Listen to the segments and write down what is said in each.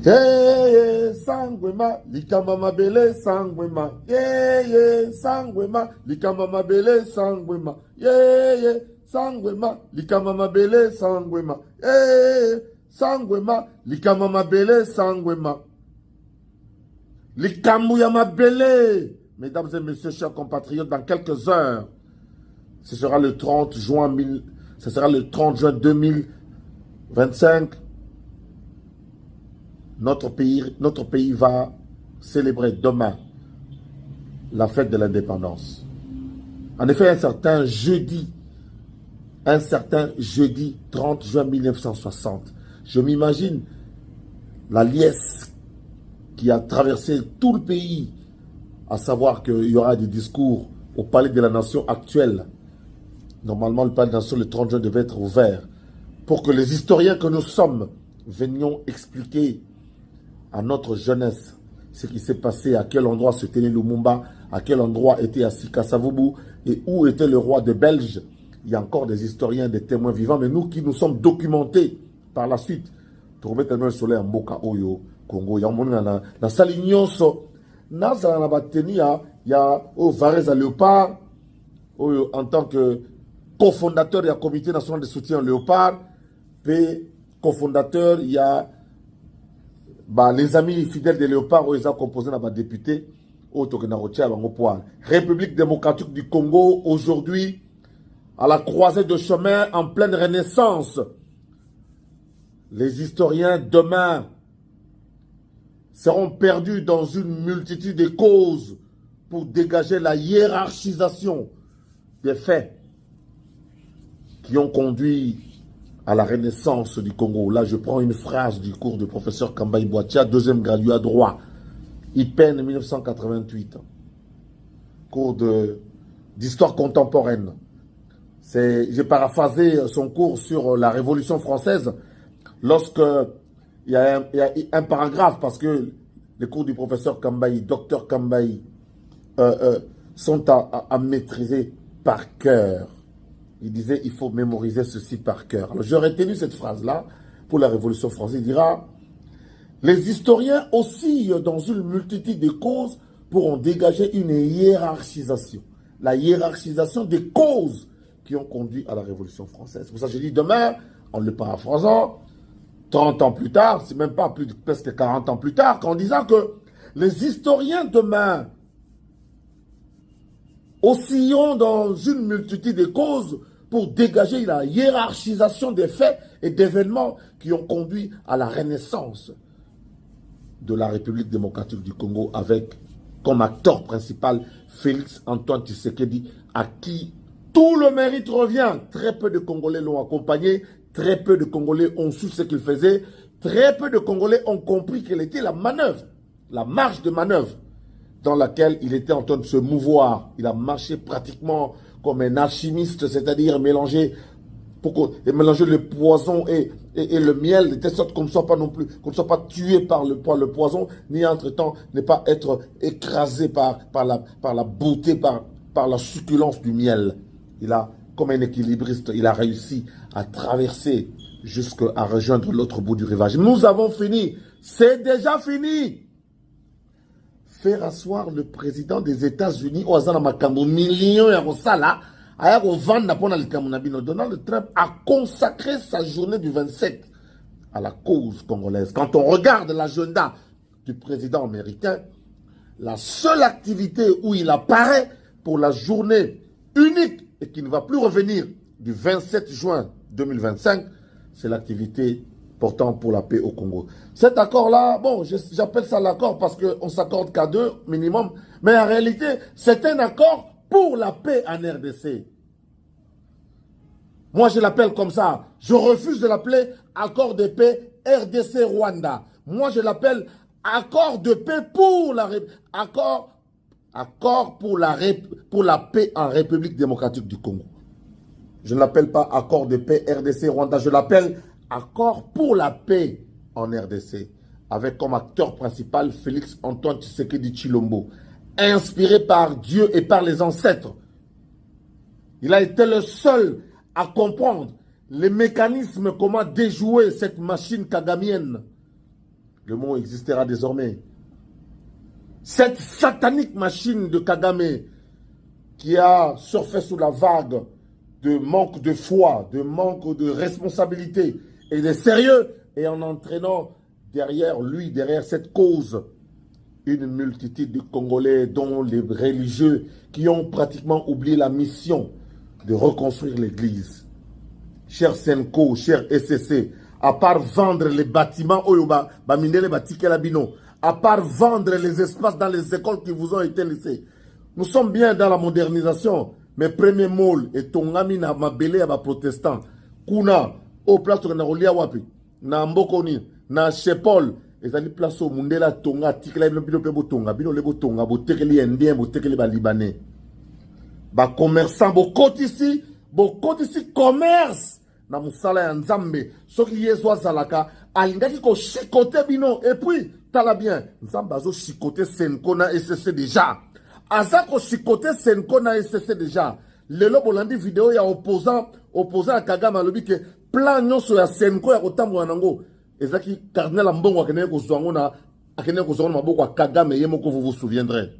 Yeye sangwema likama mabele sangwema. Yeye sangwema likama mabele sangwema. Yeye sangwema likama mabele sangwema. Yeye sangwema likama mabele sangwema. Likamu ya mabele. Mesdames et messieurs, chers compatriotes, dans quelques heures, ce sera le 30 juin 2025. Notre pays va célébrer demain la fête de l'indépendance. En effet, un certain jeudi 30 juin 1960, je m'imagine la liesse qui a traversé tout le pays, à savoir qu'il y aura des discours au Palais de la Nation actuel. Normalement, le Palais de la Nation, le 30 juin, devait être ouvert pour que les historiens que nous sommes venions expliquer à notre jeunesse ce qui s'est passé, à quel endroit se tenait Lumumba, à quel endroit était Asika Savubu et où était le roi de Belge. Il y a encore des historiens, des témoins vivants, mais nous qui nous sommes documentés par la suite, trouver tellement le soleil en Boka Oyo, Congo, il y a un Salignoso, Nazara Nabatenia, il y a Varese Léopard, en tant que cofondateur, il y a le Comité national de soutien au Léopard, puis cofondateur, il y a les amis fidèles de Léopard, ils ont composé dans les députés, République démocratique du Congo, aujourd'hui, à la croisée de chemin, en pleine renaissance. Les historiens, demain, seront perdus dans une multitude de causes pour dégager la hiérarchisation des faits qui ont conduit à la renaissance du Congo. Là, je prends une phrase du cours du professeur Kambaï Boatia, deuxième graduat droit, IPEN 1988, cours d'histoire contemporaine. J'ai paraphrasé son cours sur la Révolution française lorsque il y a un paragraphe, parce que les cours du professeur Kambaï, docteur Kambaï, sont à maîtriser par cœur. Il disait, il faut mémoriser ceci par cœur. Alors, j'ai retenu cette phrase-là pour la Révolution française. Il dira, les historiens oscillent dans une multitude de causes pour en dégager une hiérarchisation. La hiérarchisation des causes qui ont conduit à la Révolution française. C'est pour ça que je dis demain, en le paraphrasant, 30 ans plus tard, c'est même pas plus de presque 40 ans plus tard, qu'en disant que les historiens demain oscilleront dans une multitude de causes pour dégager la hiérarchisation des faits et d'événements qui ont conduit à la renaissance de la République démocratique du Congo, avec comme acteur principal Félix Antoine Tshisekedi, à qui tout le mérite revient. Très peu de Congolais l'ont accompagné, très peu de Congolais ont su ce qu'il faisait, très peu de Congolais ont compris quelle était la manœuvre, la marche de manœuvre dans laquelle il était en train de se mouvoir. Il a marché pratiquement comme un alchimiste, c'est-à-dire mélanger le poison et le miel, de telle sorte qu'on ne soit pas non plus, qu'on ne soit pas tué par le poison, ni entre-temps ne pas être écrasé par la beauté, par la succulence du miel. Il a, comme un équilibriste, il a réussi à traverser jusqu'à rejoindre l'autre bout du rivage. Nous avons fini. C'est déjà fini. Faire asseoir le président des États-Unis au hasard de millions de Donald Trump a consacré sa journée du 27 à la cause congolaise. Quand on regarde l'agenda du président américain, la seule activité où il apparaît pour la journée unique et qui ne va plus revenir du 27 juin 2025, c'est l'activité portant pour la paix au Congo. Cet accord-là, bon, j'appelle ça l'accord parce qu'on s'accorde qu'à 2 minimum, mais en réalité, c'est un accord pour la paix en RDC. Moi, je l'appelle comme ça. Je refuse de l'appeler accord de paix RDC-Rwanda. Moi, je l'appelle accord de paix pour la pour la paix en République démocratique du Congo. Je ne l'appelle pas accord de paix RDC-Rwanda, je l'appelle accord pour la paix en RDC, avec comme acteur principal Félix Antoine Tshisekedi Tshilombo, inspiré par Dieu et par les ancêtres. Il a été le seul à comprendre les mécanismes, comment déjouer cette machine kagamienne. Le mot existera désormais. Cette satanique machine de Kagame qui a surfé sous la vague de manque de foi, de manque de responsabilité et de sérieux, et en entraînant derrière lui, derrière cette cause, une multitude de Congolais, dont les religieux, qui ont pratiquement oublié la mission de reconstruire l'église. Cher Senko, cher SCC, à part vendre les bâtiments, à part vendre les espaces dans les écoles qui vous ont été laissés, nous sommes bien dans la modernisation, mais premier mot est Tongami na mabele à protestant. Kuna, au place de Narolia Wapi, na Mbokoni, na Chepol, et à place au Mundela Tonga, Tikla, Bino Tonga, Bino Lebo Tonga, Botekeli Indien, Botekeli Libanais. Ba commerçant, beaucoup ici, commerce. Na musala ya nzambe soki yezo azalaka alingaki ko chicoter bino et puis tala bien nzambe azo chicoter Senko na SCC déjà aza ko chicoter Senko na SCC déjà lelo bolandi vidéo ya opposant à Kagame alobi ke plan nyonso ya Senko ya kotambola nango ezaki cardinal mbongo akene ko zwango na maboko ya Kagame ye moko vous vous souviendrez.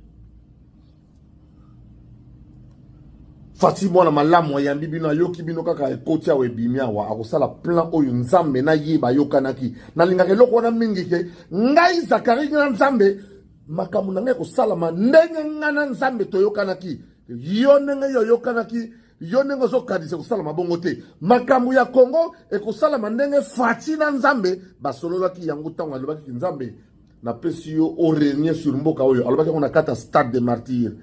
Fatima na malamu ya bibino yoki bino kaka ekotia webimia wa akosala plan oyo nzambe na yeba yokanaki na lingaka eloko wana mingi ke ngai Zakari na nzambe makamu na ngai kosalama ndenge ngana nzambe toyokanaki yo ndenge yo yokanaki yo ndenge ozokadisa kosalama bongo te makamu ya Congo ekosalama ndenge Fati na nzambe basololaki yango ntango alobaki nzambe na pesi yo o régner sur mboka oyo alobaki on a kata stade des martyrs,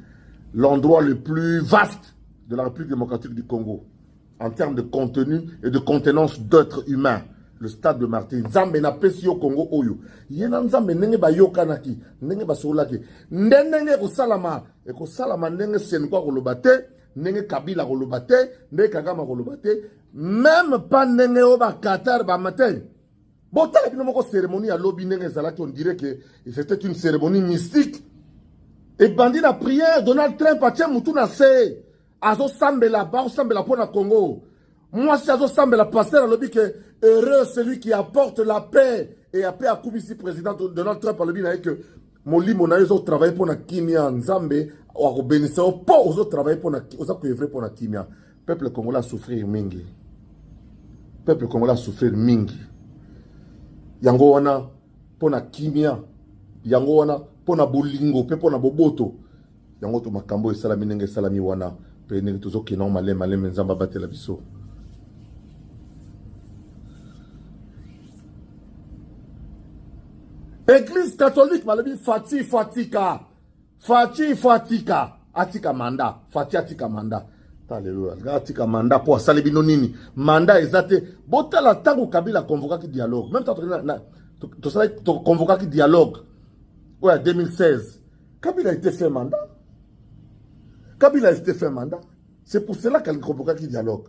l'endroit le plus vaste de la République démocratique du Congo, en termes de contenu et de contenance d'êtres humains, le stade de Martyrs. Nzambe na pesi yo Congo oyo. Yena nzambe nenge ba yokanaki, nenge ba solaki. Ndenge ko salama, e ko salama nenge Senko koloba te, nenge Kabila koloba te, nenge Kagame koloba te, même pas nenge o ba Qatar ba matin. Bon, tala bino moko cérémonie à lobi nenge zalaki, on dirait que c'était une cérémonie mystique. Et bandit la prière, Donald Trump a tient moutou na se. Azo sambela pour la Congo. Moi, si Azo sambela pasteur, on dit que heureux celui qui apporte la paix. Et après, à Koubisi, président Donald Trump, on dit que Moli Monaïso travaille pour la Kimia, Nzambe, ou bénissez, pas aux autres travailler pour la Kimia. Peuple congolais a souffert mingi. Peuple congolais a souffert mingi. Yango wana pour la Kimia. Yango wana pour la Bolingo, pour la Boboto. Yango to makambo esalami nenge salami wana. Pene tuzo kina malem nzamba batela biso. Église catholique malobi Fatika. Atika manda. Atika manda. Alléluia. Atika manda pour asali bino nini. Manda ezate. Botala tango Kabila convoqué qui dialogue. Même tu convoqué qui dialogue. Ouais, 2016. Kabila a été fait mandat. Kabila a été fait mandat. C'est pour cela qu'elle convoqua qui dialogue.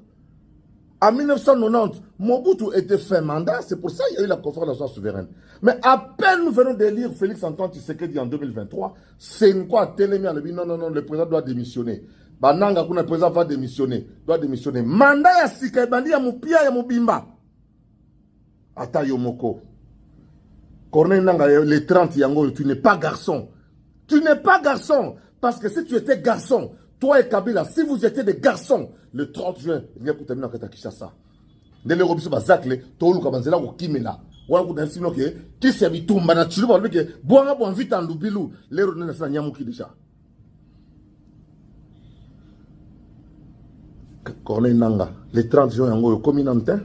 En 1990, Mobutu était fait mandat. C'est pour ça qu'il y a eu la conférence nationale souveraine. Mais à peine nous venons d'élire Félix Antoine Tshisekedi en 2023, c'est quoi Télémi a dit non, le président doit démissionner. Bananga, le président va démissionner. Doit démissionner. Mandat ya Sika Bandi ya Mupia ya Mubimba. Ata Yomoko. Corneille Nanga, les 30 yango, tu n'es pas garçon. Tu n'es pas garçon. Parce que si tu étais garçon, toi et Kabila, si vous étiez des garçons, le 30 juin, il y a un peu de Kishasa. Dès le Robinson Bazakle, Tolu Kabanzela ou Kimela. Ou un coup d'un signe qui s'est mis tout manachu, que boire bon vite en Lubilou, les Ronen Sanyamuki déjà. Corneille Nanga, les 30 juin, en gros, comme il entend.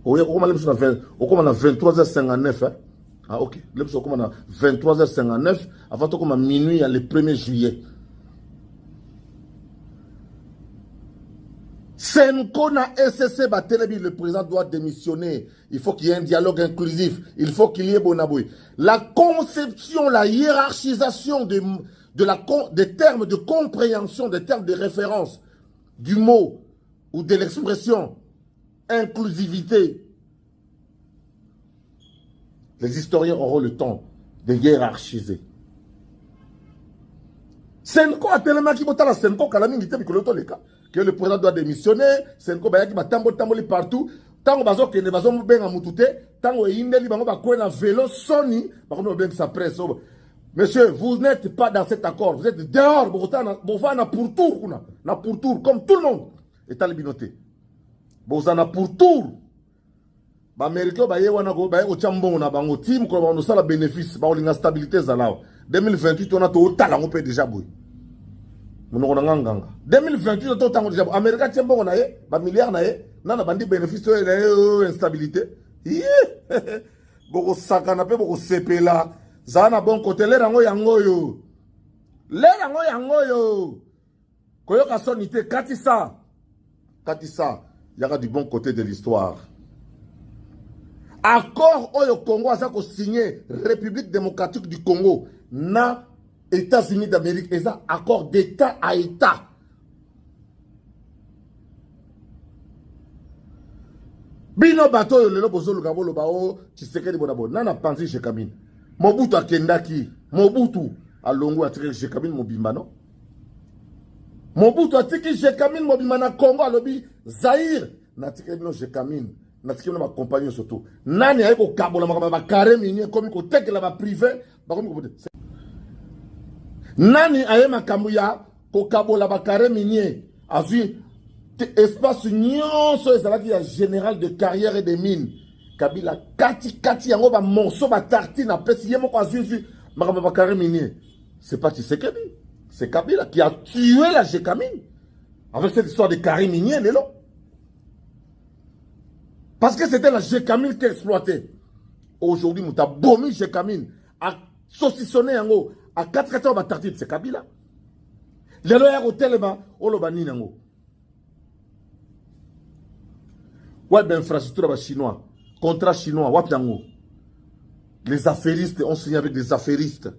Au 23h59. Ah, ok. Le plus comme à 23h59, avant tout comme à minuit, le 1er juillet. Senko na SCC Batelébi, le président doit démissionner. Il faut qu'il y ait un dialogue inclusif. Il faut qu'il y ait Bonaboui. La conception, la hiérarchisation des termes de compréhension, des termes de référence, du mot ou de l'expression inclusivité. Les historiens auront le temps de hiérarchiser. Senko a tellement qui bota la Senko Kalami qui le président doit démissionner. Senko Bayaki va tamboli partout. Tango bazo kende bazo benga mutute, tango indeli bango bakwe na vélo soni, bango benga sa presse. Monsieur, vous n'êtes pas dans cet accord, vous êtes dehors, vous êtes pour tour, comme tout le monde. Et t'as les binotés. Vous êtes pour tour. Les Américains, ils ont chambon na bango team, ils ont ça le bénéfice, ils ont la stabilité zalao. 2028, on a tout talent, on peut déjà bouiller. 2028, on a tout déjà. Américains chambon na ye, ba milliards na ye, na bandi bénéfice na instabilité. Boko sakana pe boko sepela. Zana bon côté les rango yango yo. Les rango yango yo. Koyoka sonité katisa. Katisa, il y aura du bon côté de l'histoire. Accord au Congo a signé République démocratique du Congo na États-Unis d'Amérique et ça accord d'État à État. Bino bato yo lelo bozo lugabo lo bao Tshisekedi bonabo nana panzi chez Kamine. Mobutu akendaki, Mobutu alongo atire chez Kamine mobimba non. Mobutu atiki chez Kamine mobimba na Congo alobi Zaire na tike bino chez Kamine. Natiki na ma compagnie surtout. Nani ayeko kabola makaba carré minier comme ko tekela ba privé ba comme ko Nani ayema kamuya ko kabola ba carré minier azui espace nyonso ezalaki ya général de carrière et de mines. Kabila kati yango ba morceau ba tartine apesi yemo ko azui makaba ba carré minier. C'est pas Tshisekedi, c'est Kabila qui a tué la Gécamine avec cette histoire de carré minier lelo. Parce que c'était la Gécamine qui exploitait. Aujourd'hui, nous avons bombé Gécamine, à saucissonner yango, à 4 ans, c'est Kabila. Les loyers au téléma, on l'a banni yango. Ouais, ben, infrastructure chinois, contrat chinois, ouais, yango. Les affairistes ont signé avec des affairistes.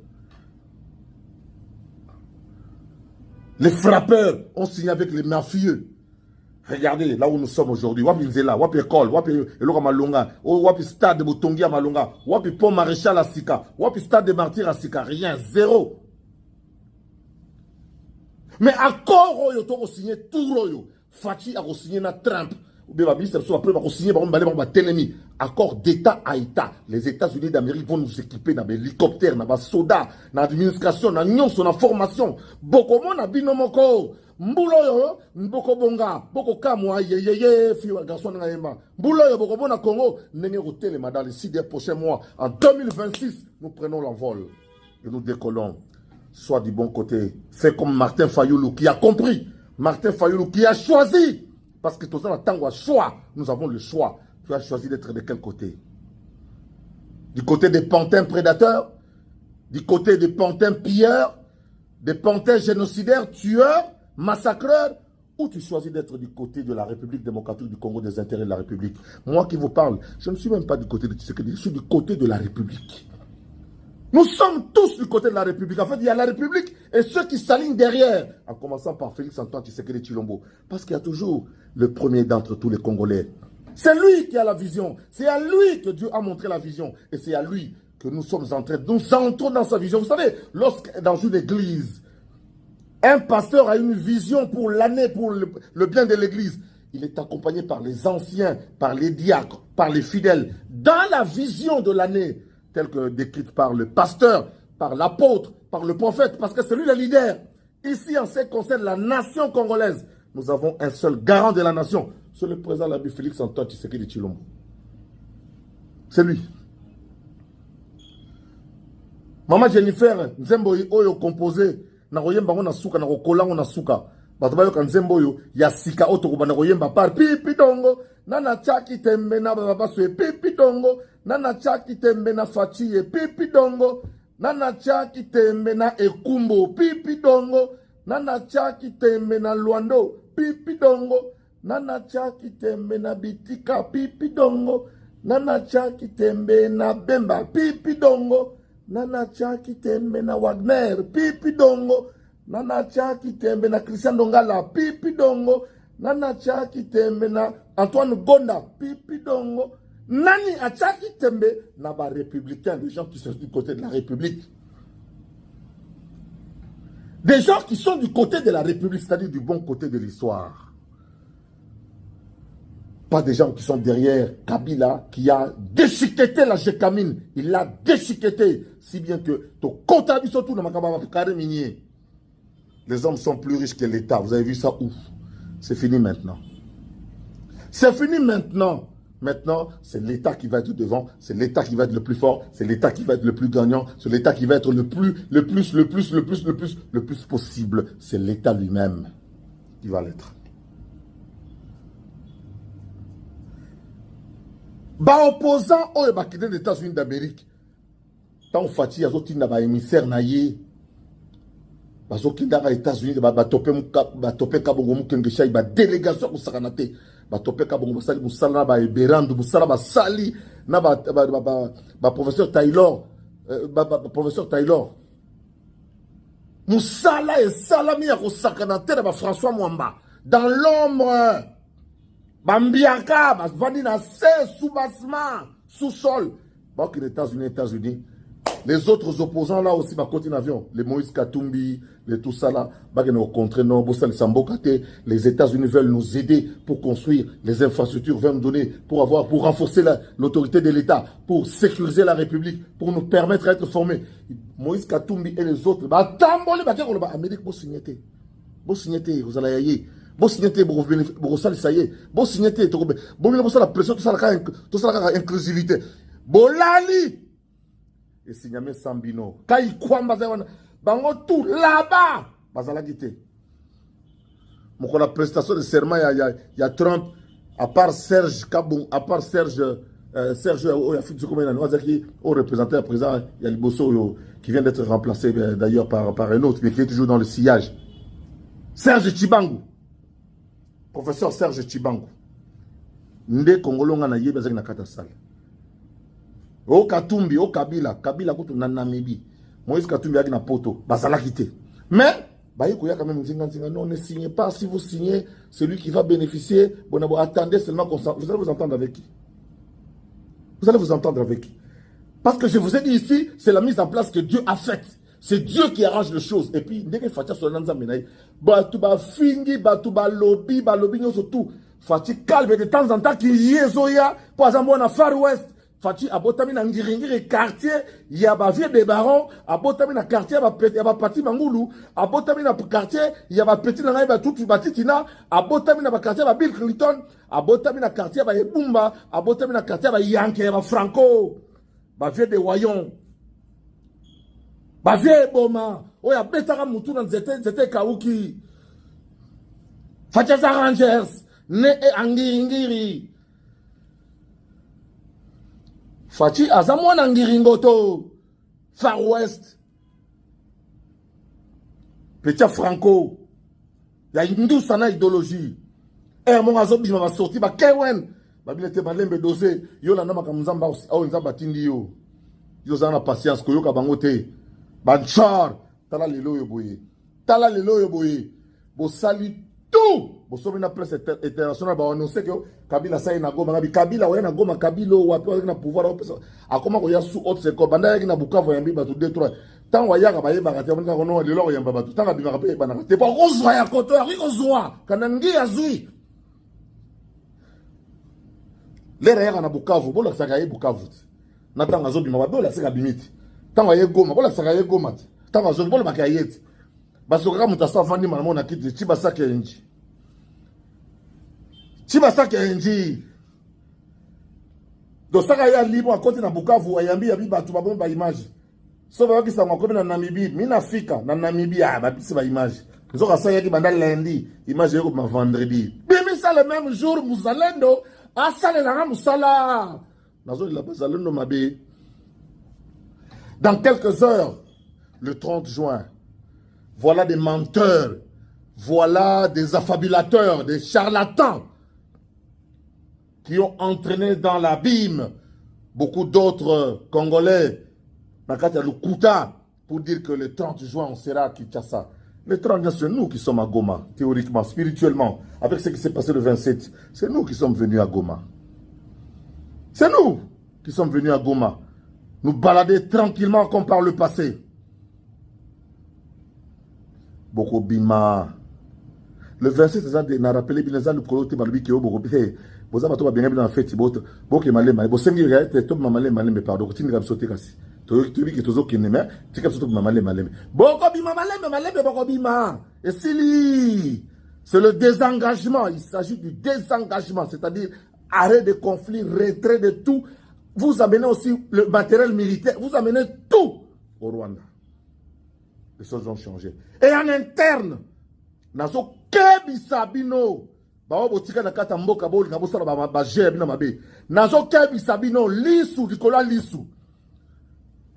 Les frappeurs ont signé avec les mafieux. Regardez là où nous sommes aujourd'hui. Wapi Nzela, wapi école, wapi Eloka Malonga, wapi stade de Botongi à Malonga, wapi pont Maréchal à Sika, wapi stade de Martyrs à Sika, rien, zéro. Mais accord Oyo, tu signé tout Royo. Fachi a signé na Trump. Ou bien après va signer accord d'État à État. Les États-Unis d'Amérique vont nous équiper dans des hélicoptères, dans des soldats, dans l'administration, dans la formation. Beaucoup de binomoko. Mbouloyo, mboko bonga, boko kamwa, yeyeye, fiwa, garçon n'ayema. Mbouloyo, boko bona Congo, n'est hôtel, dans les 6 prochains mois. En 2026, nous prenons l'envol et nous décollons. Soit du bon côté. Fais comme Martin Fayoulou qui a compris. Martin Fayoulou qui a choisi. Parce que tout ça, tant choix, nous avons le choix. Tu as choisi d'être de quel côté? Du côté des pantins prédateurs, du côté des pantins pilleurs, des pantins génocidaires, tueurs, massacreurs, ou tu choisis d'être du côté de la République démocratique du Congo, des intérêts de la République? Moi qui vous parle, je ne suis même pas du côté de Tshisekedi, je suis du côté de la République. Nous sommes tous du côté de la République. En fait, il y a la République et ceux qui s'alignent derrière. En commençant par Félix Antoine Tshisekedi Tshilombo. Parce qu'il y a toujours le premier d'entre tous les Congolais. C'est lui qui a la vision. C'est à lui que Dieu a montré la vision. Et c'est à lui que nous sommes en train. Nous entrons dans sa vision. Vous savez, lorsque dans une église, un pasteur a une vision pour l'année, pour le bien de l'église, il est accompagné par les anciens, par les diacres, par les fidèles. Dans la vision de l'année, telle que décrite par le pasteur, par l'apôtre, par le prophète, parce que c'est lui le leader. Ici, en ce qui concerne la nation congolaise, nous avons un seul garant de la nation, c'est le président l'abbé Félix Antoine Tshisekedi Tshilombo. C'est lui. Maman Jennifer, Nzembo Oyo composé, na koyemba ngona suka, na kokola ngona suka. Bato bayoka Nzembo Oyo, ya sika oto kubana koyemba par pipi dongo, nana chaki tembe na baba swe pipi dongo, nana chaki tembe na fachiye pipi dongo, nana chaki tembe na ekumbo pipi dongo, nana chaki tembe na luando pipi dongo, nana chaki tembe na bitika pipi dongo, nana chaki tembe na bemba pipi dongo, nana chaki tembe na Wagner pipi dongo, nana chaki tembe na Christian Dongala pipi dongo, nana chaki tembe na Antoine Gonda pipi dongo. Nani achaki tembe na ba républicains, des gens qui sont du côté de la République. Des gens qui sont du côté de la République, c'est-à-dire du bon côté de l'histoire. pas des gens qui sont derrière Kabila, qui a déchiqueté la Gécamine. Il l'a déchiqueté. Si bien que ton comptable surtout dans ma carré minier. Les hommes sont plus riches que l'État. Vous avez vu ça où? C'est fini maintenant. C'est fini maintenant. Maintenant, c'est l'État qui va être devant, c'est l'État qui va être le plus fort, c'est l'État qui va être le plus gagnant, c'est l'État qui va être le plus possible. C'est l'État lui-même qui va l'être. Ba opposant au bakide des États-Unis d'Amérique. Tant Fati a zoti na ba émissaire na ye. Ba zoki da États-Unis ba topé kabongo mukengesha ba délégation ko sakanate. Ba topé kabongo basali musala ba eberandu musala ba sali na ba professeur Taylor professeur Taylor. Musala et salami ya ko sakanate ba François Mwamba dans l'ombre. Bambiaka, bavandi na sous-bassement, sous-sol. Bon, que les États-Unis. Les autres opposants là aussi, bah, côté avion. Les Moïse Katumbi, les tout ça là, bah, nous rencontrer, non, les États-Unis veulent nous aider pour construire les infrastructures, veulent nous donner, pour renforcer l'autorité de l'État, pour sécuriser la République, pour nous permettre d'être formés. Moïse Katumbi et les autres, bah, tamboli, bah, Amérique, vous signez, vous allez y aller. Bon signaté pour ça y est. Bon signaté bon la pression tout ça la inclusivité. Bolali et signamé Sambino. Kai kwamba bango tout là-bas. Bazala gité. Mon la prestation de serment il y a Trump à part Serge Kabou, à part Serge au représentant président il y a Liboso qui vient d'être remplacé d'ailleurs par un autre mais qui est toujours dans le sillage. Serge Chibangu. Professeur Serge Chibangu. Nde Kongolonga na yeba na katasal. O Katumbi, o Kabila kutu na Namibie. Moïse Katumbi a na poto, bazala quitté. Mais bah il y a quand même non, ne signez pas. Si vous signez, celui qui va bénéficier, bon attendez seulement qu'on vous allez vous entendre avec qui? Vous allez vous entendre avec qui? Parce que je vous ai dit ici, c'est la mise en place que Dieu a faite. C'est Dieu qui arrange les choses. Et puis, dès que Fatia soit dans menaille, Batouba fingi, Batouba lobby, surtout. Fati calme de temps en temps qui y est Zoya. Par exemple, on a Far West. Fati a botami na ngiringiri quartier, il y a ba vieux des barons, a botami na quartier, il y a ba pati mangoulou, a botami na quartier, il y a ba petit na ba tout batitina, a botami na ba quartier ba Bill Clinton, a botami na quartier ba Ebumba, a botami na quartier ba Yankee, ba Franco, ba vieux des Wayon. Ba vieux boma, oya betara mutu na zete kauki. Fatia Rangers, ne e angiri. Fati azamwana ngiringoto. Far West. Petia Franco. Ya hindu sana idéologie. Mon azobi ma sorti ba kewen. Ba bilete malembe dosé. Yo la nama kamzamba au nzamba tindi yo. Yo zana patience ko yo ka bangote. Banchar, tala lelo yo boye. Tala lelo yo boye. Bo sali tout. Bo sobi na presse internationale ba annoncer que Kabila sa na goma ngabi Kabila wa na goma Kabilo wa pe na pouvoir akoma ko ya sous haute seko banda ya na Bukavu yambi ba tout détruire. Tant wa ya ka ba yeba ka te bana ko no lelo yamba ba tout tant bi ka pe bana te pas kozwa ya koto ya kozwa kanangi azui. Lera ya na Bukavu bo la saka ye Bukavu. Na tanga zo bima ba bo la saka bimiti. Tant wa ye goma bo la saka ye goma. Tant wa zo bo la bakayeti. Basoka mutasa vandi mana mona kiti Chibasake enji. Chibasake enji. Dosaka ya libo akoti na Bukavu ayambi ya biba tuba bomba image. So ba kisa ngoko na Namibie, mina fika na Namibie ba bisi ba image. Nzoka sa yaki banda lundi, image yoko ma vendredi. Bimi ça le même jour muzalendo, asale na musala. Nazo la bazalendo mabe. Dans quelques heures, le 30 juin, voilà des menteurs, voilà des affabulateurs, des charlatans qui ont entraîné dans l'abîme beaucoup d'autres Congolais, Nakata Lukuta, pour dire que le 30 juin, on sera à Kinshasa. Le 30 juin, c'est nous qui sommes à Goma, théoriquement, spirituellement, avec ce qui s'est passé le 27. C'est nous qui sommes venus à Goma. C'est nous qui sommes venus à Goma. Nous balader tranquillement comme par le passé. Boko Bima. Le 27, ça a rappelé bien le côté Balobi qui est au Boko. Boza bato ba bien dans fête boto. Boke malema. Bo sengi ga to malema malema pardon. Tini ga sauter kasi. To bi ke tozo kenema. Tika sauter malema malema. Boko bima malema malema boko bima. Et si c'est le désengagement, il s'agit du désengagement, c'est-à-dire arrêt de conflits, retrait de tout. Vous amenez aussi le matériel militaire, vous amenez tout au Rwanda. Les choses ont changé. Et en interne, nazo kebisa bino, bawo botika na kata mboka boli na bosala ba jeb na mabe. Nazo kebisa bino lisu dikola lisu.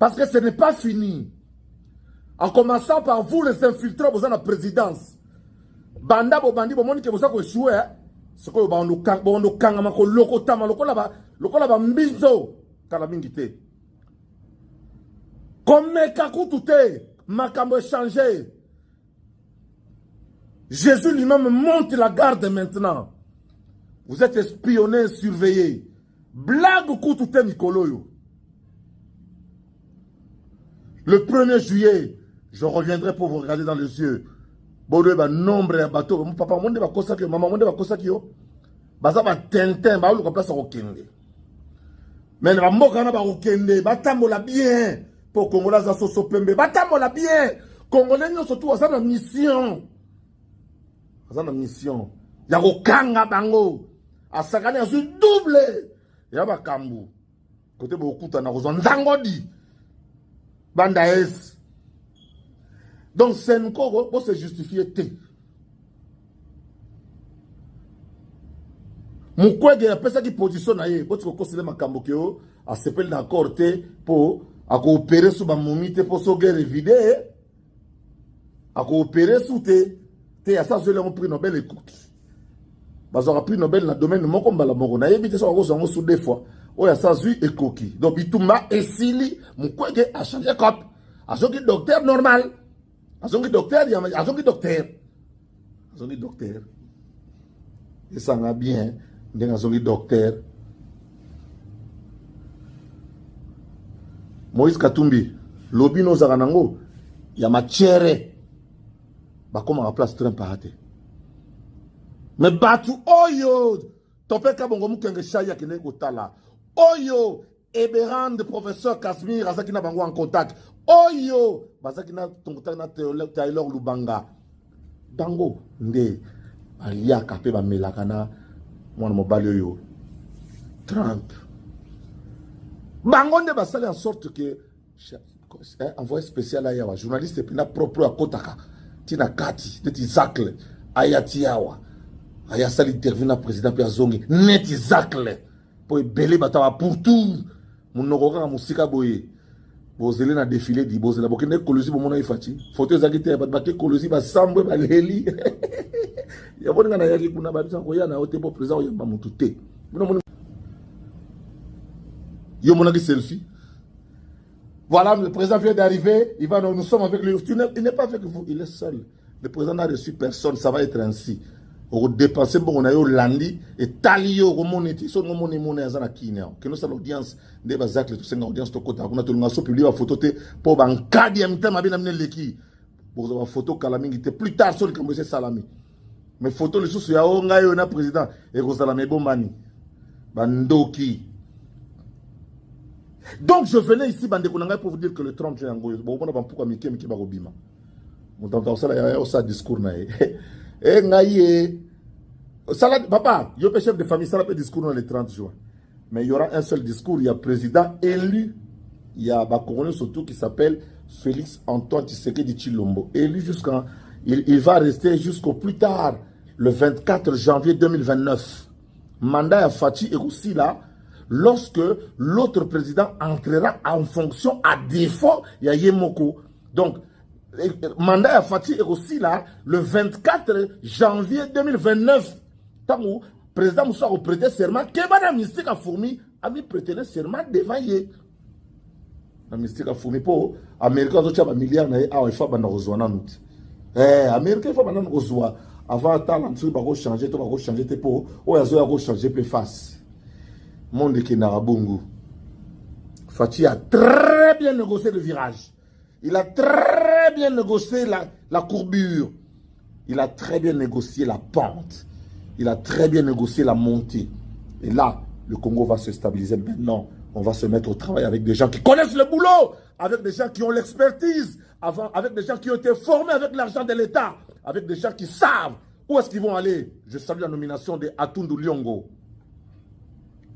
Parce que ce n'est pas fini. En commençant par vous les infiltrés dans la présidence. Banda bo bandi bo moni ke bosa ko échouer. Ce que bondo kanga mako loko tama lokola ba mbizo kala mingi te. Comme kakutu te makambo changé. Jésus lui-même monte la garde maintenant. Vous êtes espionnés, surveillés. Blague kutu te Nikoloyo. Le 1er juillet, je reviendrai pour vous regarder dans les yeux. Bodo ba nombre ya bateau. Mon papa monde ba kosa ki maman monde ba kosa ki yo. Baza ba tintin ba lu ko place ko kende. Mais ba mboka na ba ko kende, ba tambola bien pour Congolais za soso pembe. Ba tambola bien. Congolais nyo surtout za na mission. Za na mission. Ya ko kanga bango. Asakani azu double. Ya ba kambu. Côté bo kuta na ko nzangodi. Banda es. Donc, c'est une chose pour se justifier. Mukwege a personne qui positionne ailleurs. Pour que considérer ma cambokeo a s'appelle d'accord pour à coopérer sur ma momite pour se guerre vidé. À coopérer sur te à ça je l'ai pris Nobel écoute. Parce qu'on a pris Nobel dans le domaine de mon combat la mort. On a évité ça en sous des fois. Oh ya ça zui et coquille. Donc bituma et sili mukwege a changé cop. A ce qui docteur normal. Azongi docteur, azongi docteur. Azongi docteur. Et ça va bien. Ndeng azongi docteur. Moïse Katumbi, lobi no zaranango, ya matière. Ba comment à place train paraté. Mais batu oyo, topé ka bongo mukenge shaya kene kotala. Oyo, Eberand, professeur Kasmir, azaki na bango en contact. Oyo, bazaki na tongotak na Taylor Lubanga. Dango, nde, alia kape ba melakana, mwana mobali oyo. Trump. Bango nde basali en sorte que, envoyé spécial à Yawa, journaliste et puis na propre à Kotaka, tina kati, neti zakle, ayati yawa. Ayasali interview na président Pierre Zongi, neti zakle. Pour belé batawa pour tout. Mon nogoka musika boye. Bozele na défilé di bozela bokene kolosi bomona ifati. Photo zakite ba baké kolosi ba sambwe ba leli. Ya boninga na yaki kuna ba bisango ya na ote po président ya bamutu te. Yo monaki selfie. Voilà, le président vient d'arriver, nous sommes avec lui. Il n'est pas avec vous, il est seul. Le président n'a reçu personne, ça va être ainsi. On dépense bon on a eu landi et talio remonter son monnaie monnaie azana kinya que nous ça l'audience de bazak le tout c'est audience to kota kuna to ngaso publier la photo te pour ban kadi amita mabina mne leki pour la photo kalamingi te plus tard sur le kambo c'est salami mais photo le sous ya onga yo na président et rosalame bombani bandoki. Donc je venais ici bande konanga pour vous dire que le 30 juin bon on a pourquoi miki ba robima mon temps ça là ça discours na eh ngaye salade papa yo chef de famille ça le discours dans le 30 juin mais il y aura un seul discours, il y a président élu, il y a Bakourone surtout qui s'appelle Félix Antoine Tshisekedi Tshilombo élu jusqu'à il va rester jusqu'au plus tard le 24 janvier 2029 mandat à Fati est aussi là lorsque l'autre président entrera en fonction à défaut il y a Yemoko donc mandat à Fati est aussi là le 24 janvier 2029. Tant que le président Moussa a prêté serment, que Madame Mystique a fourmi a mis prêté le serment devant lui. La Mystique a fourmi pour l'Amérique, il y a un milliard il faut Amérique, il faut avant temps, il faut changer pour changer pour face. Monde qui n'a pas bon. Fati a très bien négocié le virage. Il a très bien négocié la courbure. Il a très bien négocié la pente. Il a très bien négocié la montée. Et là, le Congo va se stabiliser. Maintenant, on va se mettre au travail avec des gens qui connaissent le boulot, avec des gens qui ont l'expertise, avec des gens qui ont été formés avec l'argent de l'État, avec des gens qui savent où est-ce qu'ils vont aller. Je salue la nomination de Atundu Liongo.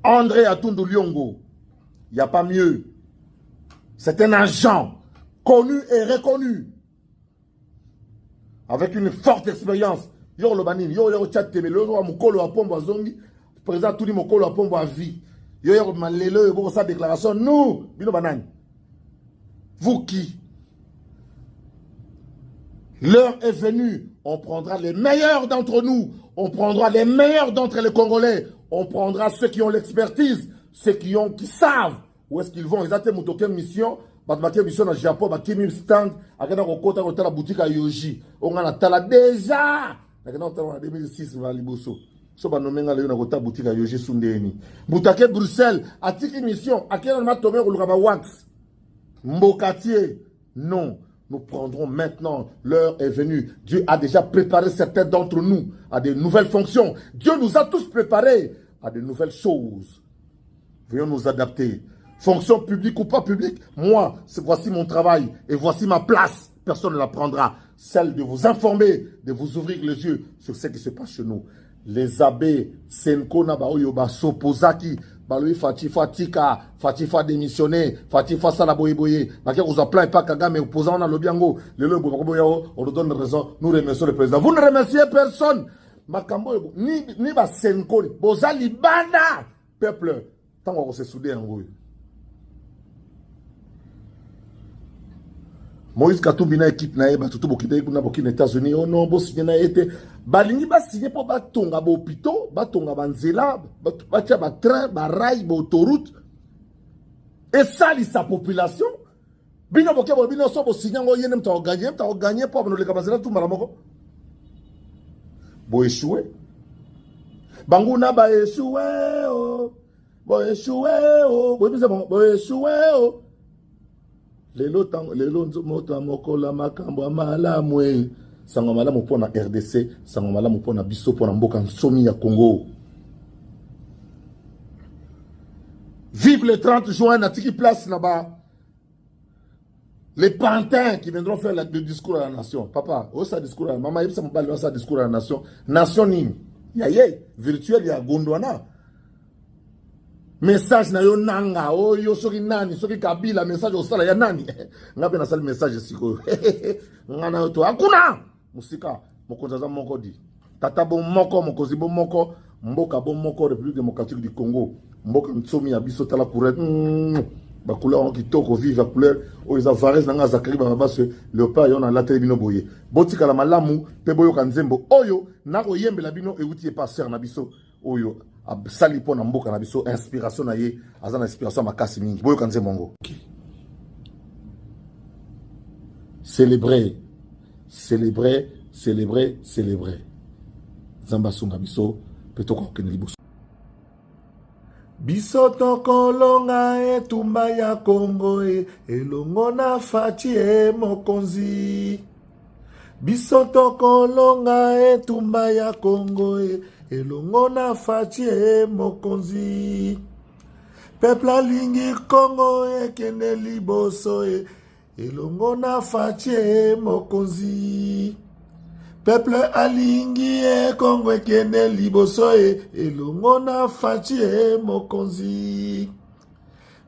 André Atundu Liongo. Il n'y a pas mieux. C'est un agent connu et reconnu. Avec une forte expérience. Yo lo banini, yo chat tebe, yo mukolo a pombo zongi, président tout dit mukolo a pombo à vie. Yo malelo yo sa déclaration, nous, bino banani. Vous qui? L'heure est venue, on prendra les meilleurs d'entre nous, on prendra les meilleurs d'entre les Congolais, on prendra ceux qui ont l'expertise, ceux qui savent où est-ce qu'ils vont. Ils ont une mission. Batmake mission na Japon, bakimi stand, akena kokota kota la boutique à Yoji. On a tala déjà. Akena en 2006 va liboso. So ba nomenga le na kota boutique à Yoji sundeni. Butake Bruxelles, atiki mission, akena na tomé ko lukaba wax. Mbokatier. Non, nous prendrons maintenant, l'heure est venue. Dieu a déjà préparé certains d'entre nous à de nouvelles fonctions. Dieu nous a tous préparés à de nouvelles choses. Veuillons nous adapter. Fonction publique ou pas publique, moi, voici mon travail et voici ma place. Personne ne la prendra. Celle de vous informer, de vous ouvrir les yeux sur ce qui se passe chez nous. Les abbés, Senko Nabaoyoba, Sopozaki, Baloui Fatifa Tika, Fatifa démissionné, Fatifa Salaboyeboye, Makia vous a plein pas Kagame, opposant à l'Obiango, on nous donne raison, nous remercions le président. Vous ne remerciez personne. Makambo, ni ba Senko, Bozali Bana, peuple, tant qu'on se soudé en gros. Moïse Katumbi na équipe na eba tutu bokite kuna bokine États-Unis oh non bo signé na été balingi ba signé pour ba tonga ba hôpitaux ba tonga ba nzela ba tia ba train ba rail ba autoroute et ça sa population bino boke bo bino so bo signé ngo yene mta gagner pour no le kabazela tout malamoko bo échoué banguna ba échoué oh bo bisa bo échoué oh Lelo moto mokola makambo malamu sango malamu pona RDC sango malamu pona biso pona mboka nsomi ya Congo. Vive le 30 juin natiki place là-bas. Les pantins qui viendront faire le discours à la nation. Papa, oh ça discours à la maman, il ça ça discours à la nation. Nation nim. Yaye virtuel ya Gondwana. Message na yo nanga oh yo soki nani soki kabila message osala ya nani ngabe na sala message siko ngana yo to akuna musika mokonzaza moko di tata bon moko mokozi bon moko mboka bon moko République démocratique du Congo mboka mtsomi ya biso tala couleur ba couleur qui toko vive la couleur o isa varese nanga zakari ba baso leopard yo na la télé bino boye botika la malamu pe boyo kanzembo oyo na ko yembela bino euti e passer na biso oyo sali po na mboka na biso inspiration na ye azana inspiration makasi mingi boyo kanze mongo célébrer zamba sunga biso petoko keneli biso biso tokolonga etumba ya Congo elongo na Faci mokonzi biso tokolonga etumba ya Congo elongo na Faci mokonzi peuple alingi Congo ekende liboso elongo na Faci mokonzi peuple alingi Congo ekende liboso elongo na Faci mokonzi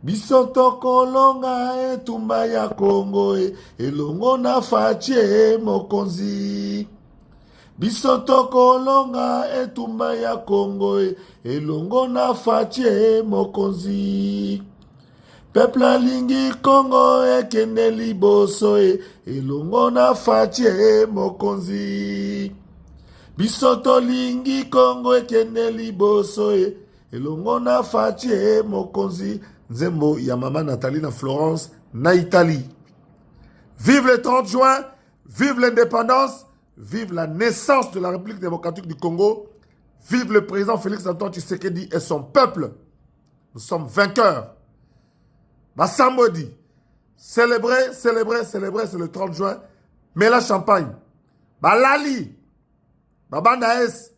biso tokolonga etumba ya Congo elongo na Faci mokonzi biso tokolonga etumba ya Congo elongo na Faci mokonzi peuple alingi Congo ekende liboso elongo na Faci mokonzi biso tolingi Congo ekende liboso elongo na Faci mokonzi nzembo ya mama Nathalie na Florence na Italie. Vive le 30 juin, vive l'indépendance, vive la naissance de la République démocratique du Congo, vive le président Félix Antoine Tshisekedi et son peuple. Nous sommes vainqueurs. Bassambodi, célébrer, c'est le 30 juin. Mais la champagne. Balali, Babandaes,